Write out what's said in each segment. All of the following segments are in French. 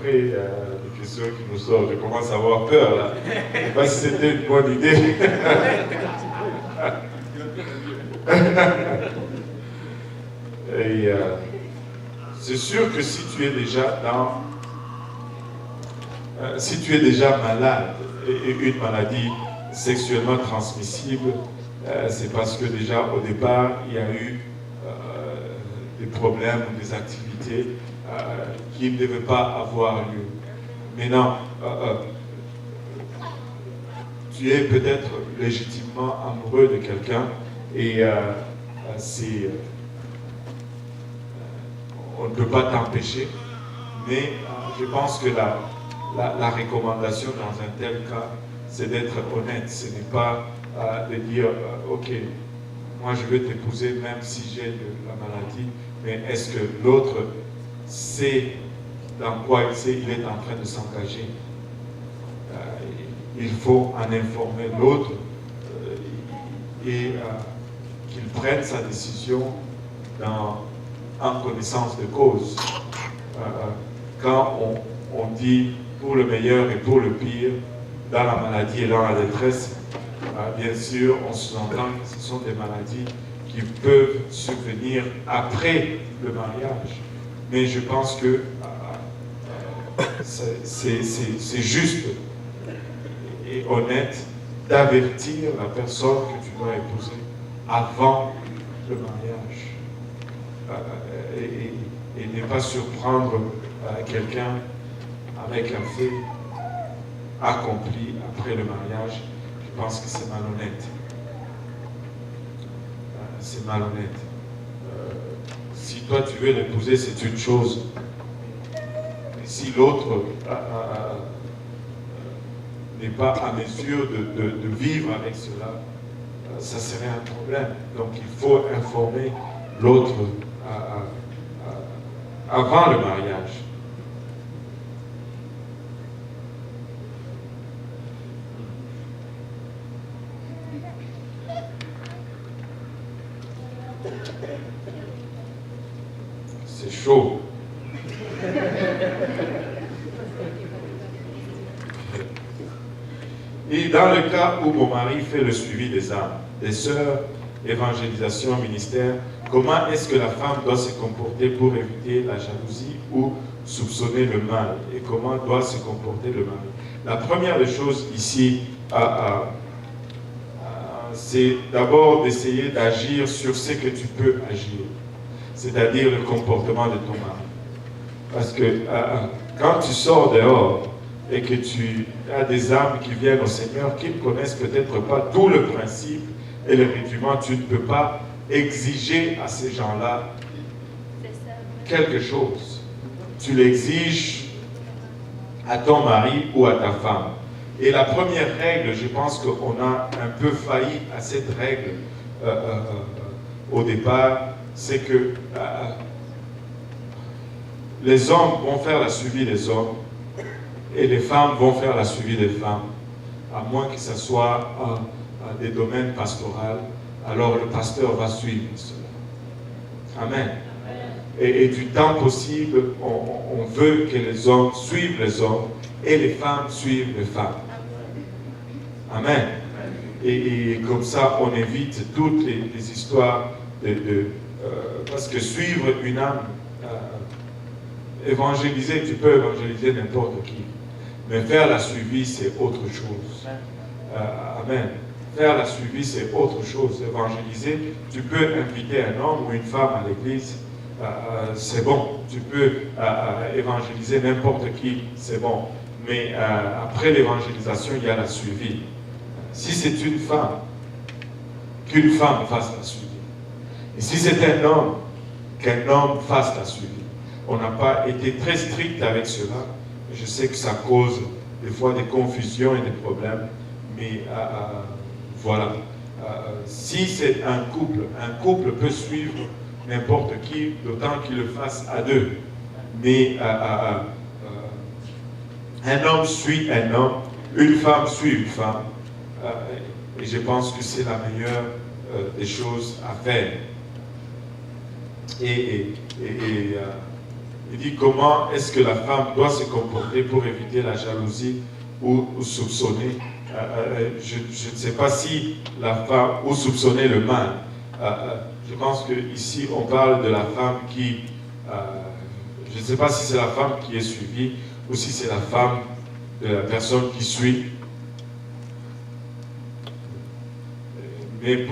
d'après les questions qui nous sortent, je commence à avoir peur là. Je ne sais pas si c'était une bonne idée. Et c'est sûr que si tu es déjà si tu es déjà malade et une maladie sexuellement transmissible, c'est parce que déjà au départ il y a eu des problèmes ou des activités qui ne devaient pas avoir lieu. Maintenant, tu es peut-être légitimement amoureux de quelqu'un et on ne peut pas t'empêcher, mais je pense que la recommandation dans un tel cas, c'est d'être honnête. Ce n'est pas de dire, ok, moi je veux t'épouser même si j'ai la maladie, mais est-ce que l'autre sait dans quoi il est en train de s'engager? Il faut en informer l'autre et qu'il prenne sa décision en connaissance de cause. Quand on dit pour le meilleur et pour le pire, dans la maladie et dans la détresse, bien sûr, on sous-entend que ce sont des maladies qui peuvent survenir après le mariage. Mais je pense que c'est juste et honnête d'avertir la personne que tu dois épouser avant le mariage. Et ne pas surprendre quelqu'un avec un fait accompli après le mariage. Je pense que c'est malhonnête. C'est malhonnête. Si toi tu veux l'épouser, c'est une chose. Et si l'autre n'est pas à mesure de vivre avec cela, ça serait un problème. Donc il faut informer l'autre avant le mariage. C'est chaud. Et dans le cas où mon mari fait le suivi des âmes, des sœurs, évangélisation, ministère, comment est-ce que la femme doit se comporter pour éviter la jalousie ou soupçonner le mal? Et comment doit se comporter le mari? La première des choses ici, c'est d'abord d'essayer d'agir sur ce que tu peux agir, c'est-à-dire le comportement de ton mari. Parce que quand tu sors dehors et que tu as des âmes qui viennent au Seigneur, qui ne connaissent peut-être pas tout le principe et le rudiment, tu ne peux pas exiger à ces gens-là quelque chose. Tu l'exiges à ton mari ou à ta femme. Et la première règle, je pense qu'on a un peu failli à cette règle au départ, c'est que les hommes vont faire la suivi des hommes et les femmes vont faire la suivi des femmes, à moins que ce soit des domaines pastoraux, alors le pasteur va suivre cela. Amen. Et du temps possible, on veut que les hommes suivent les hommes et les femmes suivent les femmes. Amen. Et comme ça, on évite toutes les histoires parce que suivre une âme, évangéliser, tu peux évangéliser n'importe qui. Mais faire la suivi, c'est autre chose. Amen. Faire la suivi, c'est autre chose. Évangéliser, tu peux inviter un homme ou une femme à l'église, c'est bon. Tu peux évangéliser n'importe qui, c'est bon. Mais après l'évangélisation, il y a la suivi. Si c'est une femme, qu'une femme fasse la suivi. Et si c'est un homme, qu'un homme fasse la suivi. On n'a pas été très strict avec cela. Je sais que ça cause des fois des confusions et des problèmes, mais voilà. Si c'est un couple peut suivre n'importe qui, d'autant qu'il le fasse à deux. Mais un homme suit un homme, une femme suit une femme, et je pense que c'est la meilleure des choses à faire. Il dit comment est-ce que la femme doit se comporter pour éviter la jalousie ou soupçonner. Je ne sais pas si la femme, ou soupçonner le mal. Je pense qu'ici on parle de la femme qui, je ne sais pas si c'est la femme qui est suivie ou si c'est la femme de la personne qui suit. Mais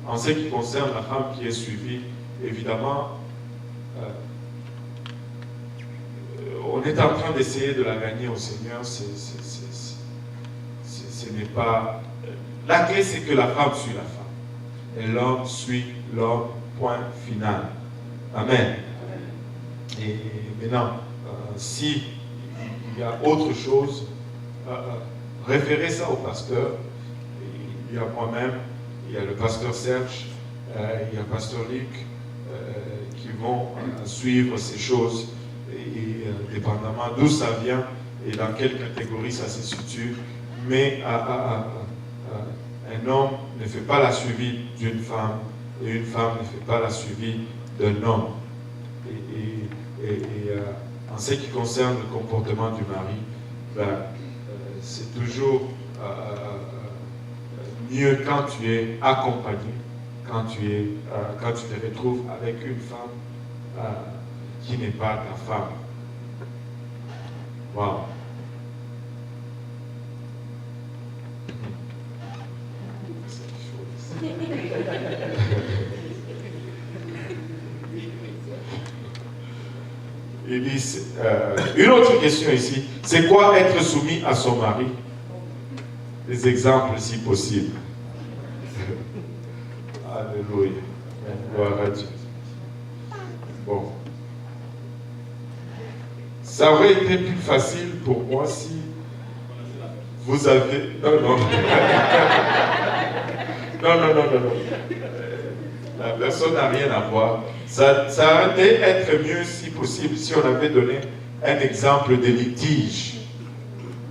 en ce qui concerne la femme qui est suivie, évidemment, on est en train d'essayer de la gagner au Seigneur. Ce n'est pas... La clé, c'est que la femme suit la femme. Et l'homme suit l'homme, point final. Amen. Et maintenant, si il y a autre chose, référez ça au pasteur. Il y a moi-même, il y a le pasteur Serge, il y a le pasteur Luc, qui vont suivre ces choses, et dépendamment d'où ça vient et dans quelle catégorie ça se situe. Mais un homme ne fait pas la suivi d'une femme, et une femme ne fait pas la suivi d'un homme. En ce qui concerne le comportement du mari, c'est toujours mieux quand tu es accompagné, quand tu te retrouves avec une femme qui n'est pas ta femme. Wow. Il dit, une autre question ici, c'est quoi être soumis à son mari? Des exemples si possible. Alléluia. Gloire à Dieu. Bon. Ça aurait été plus facile pour moi si vous avez... Non. Non. La personne n'a rien à voir. Ça aurait été être mieux, si possible, si on avait donné un exemple de litige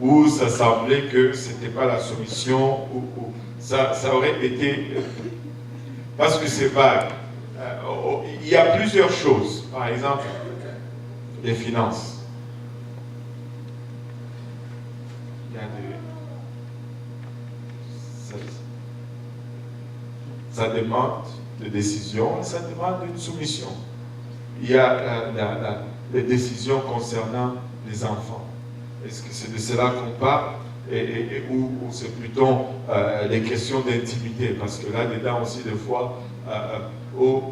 où ça semblait que ce n'était pas la soumission, ou ça aurait été... Parce que c'est vague. Il y a plusieurs choses. Par exemple, les finances. Il y a ça demande de décision, ça demande une soumission. Il y a les décisions concernant les enfants. Est-ce que c'est de cela qu'on parle, ou c'est plutôt les questions d'intimité? Parce que là-dedans aussi, des fois, où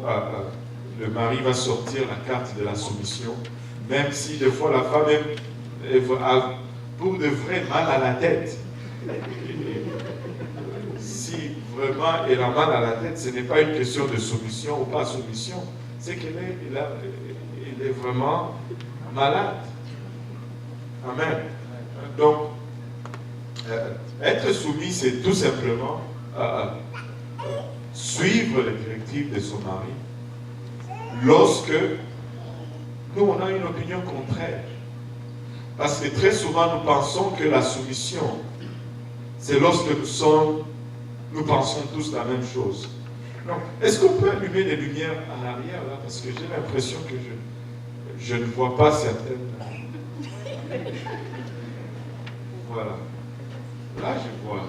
le mari va sortir la carte de la soumission, même si des fois la femme a pour de vrai mal à la tête. Si vraiment elle a mal à la tête, ce n'est pas une question de soumission ou pas soumission, c'est qu'elle est vraiment malade. Amen. Donc, être soumis, c'est tout simplement suivre les directives de son mari lorsque nous, on a une opinion contraire. Parce que très souvent, nous pensons que la soumission, c'est lorsque nous pensons tous la même chose. Donc, est-ce qu'on peut allumer les lumières en arrière, là? Parce que j'ai l'impression que je ne vois pas certaines... Voilà. Là, je vois.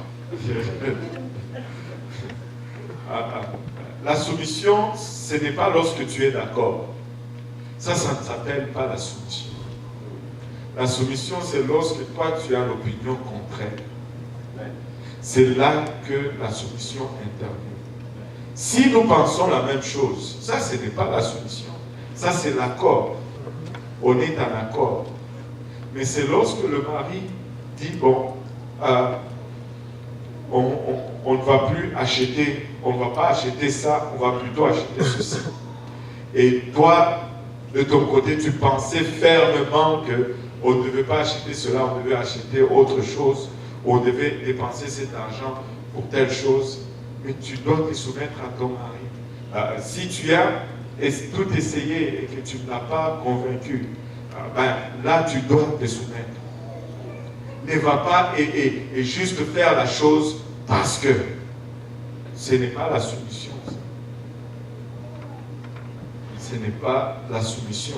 La soumission, ce n'est pas lorsque tu es d'accord. Ça ne s'appelle pas la soumission. La soumission, c'est lorsque toi, tu as l'opinion contraire. C'est là que la soumission intervient. Si nous pensons la même chose, ça, ce n'est pas la soumission. Ça, c'est l'accord. On est en accord. Mais c'est lorsque le mari dit, bon, on ne va plus acheter, on ne va pas acheter ça, on va plutôt acheter ceci. Et toi, de ton côté, tu pensais fermement qu'on ne devait pas acheter cela, on devait acheter autre chose, on devait dépenser cet argent pour telle chose, mais tu dois te soumettre à ton mari. Si tu as tout essayé et que tu ne l'as pas convaincu, là tu dois te soumettre. Ne va pas et juste faire la chose parce que ce n'est pas la soumission. Ce n'est pas la soumission.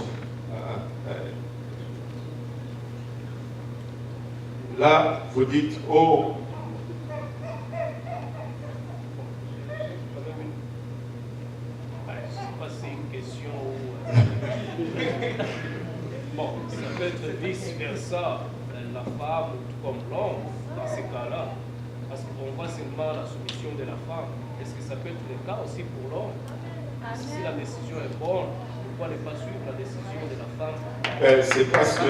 là, vous dites, oh, bon, ça peut être vice-versa, la femme comme l'homme, dans ces cas-là. Parce qu'on voit seulement la soumission de la femme. Est-ce que ça peut être le cas aussi pour l'homme? Si la décision est bonne, pourquoi ne pas suivre la décision de la femme? C'est parce que...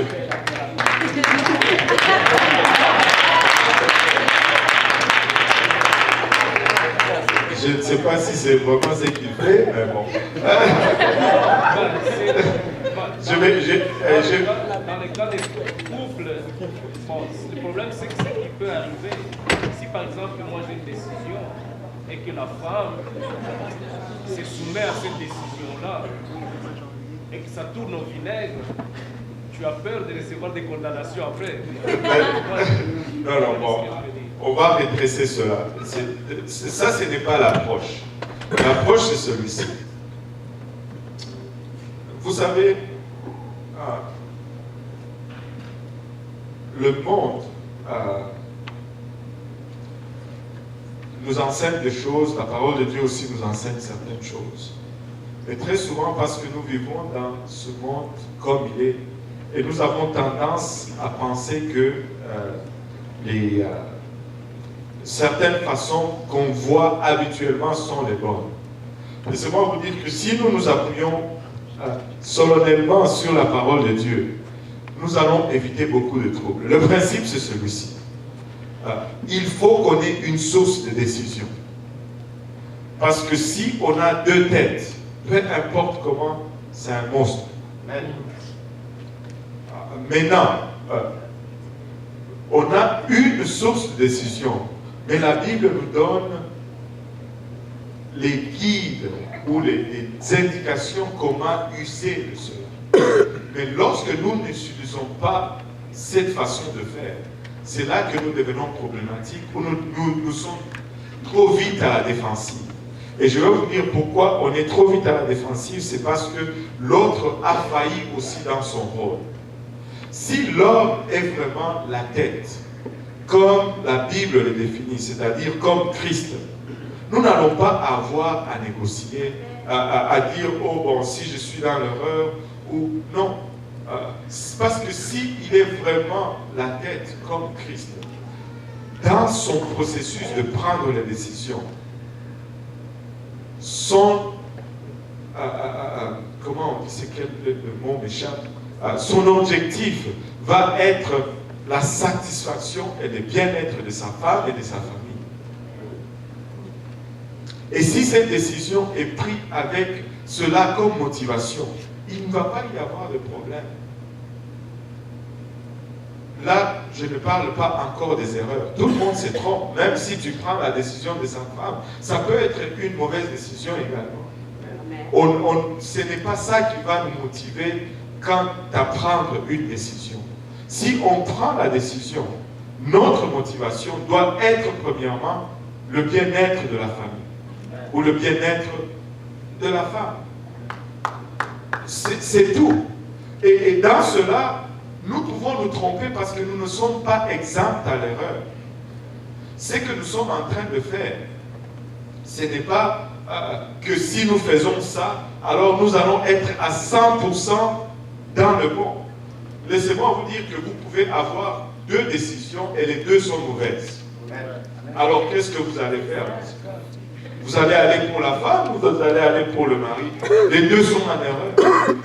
Je ne sais pas si c'est vraiment ce qu'il fait, mais bon. Dans le cas des couples, bon, le problème c'est que ce qui peut arriver, si par exemple moi j'ai une décision et que la femme se soumet à cette décision-là et que ça tourne au vinaigre, tu as peur de recevoir des condamnations après. Non, bon. On va redresser cela. Ça, ce n'est pas l'approche. L'approche, c'est celui-ci. Vous savez, le monde nous enseigne des choses, la parole de Dieu aussi nous enseigne certaines choses. Mais très souvent, parce que nous vivons dans ce monde comme il est, et nous avons tendance à penser que certaines façons qu'on voit habituellement sont les bonnes. Laissez-moi vous dire que si nous nous appuyons solennellement sur la parole de Dieu, nous allons éviter beaucoup de troubles. Le principe, c'est celui-ci. Il faut qu'on ait une source de décision. Parce que si on a deux têtes, peu importe comment, c'est un monstre. Maintenant, on a une source de décision. Mais la Bible nous donne les guides ou les indications comment user de cela. Mais lorsque nous n'utilisons pas cette façon de faire, c'est là que nous devenons problématiques, où nous sommes trop vite à la défensive. Et je vais vous dire pourquoi on est trop vite à la défensive, c'est parce que l'autre a failli aussi dans son rôle. Si l'homme est vraiment la tête, comme la Bible le définit, c'est-à-dire comme Christ, nous n'allons pas avoir à négocier, à dire, oh bon, si je suis dans l'erreur, ou non. Parce que s'il est vraiment la tête comme Christ, dans son processus de prendre les décisions, son, comment on dit, c'est quel le mot m'échappe, son objectif va être la satisfaction et le bien-être de sa femme et de sa famille. Et si cette décision est prise avec cela comme motivation, il ne va pas y avoir de problème. Là, je ne parle pas encore des erreurs. Tout le monde se trompe. Même si tu prends la décision de sa femme, ça peut être une mauvaise décision également. Ce n'est pas ça qui va nous motiver quant à prendre une décision. Si on prend la décision, notre motivation doit être premièrement le bien-être de la famille ou le bien-être de la femme. C'est tout. Et dans cela, nous pouvons nous tromper parce que nous ne sommes pas exempts à l'erreur. Ce que nous sommes en train de faire, ce n'est pas que si nous faisons ça, alors nous allons être à 100% dans le bon. Laissez-moi vous dire que vous pouvez avoir deux décisions et les deux sont mauvaises. Alors qu'est-ce que vous allez faire? Vous allez aller pour la femme ou vous allez aller pour le mari? Les deux sont en erreur.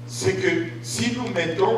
C'est que si nous mettons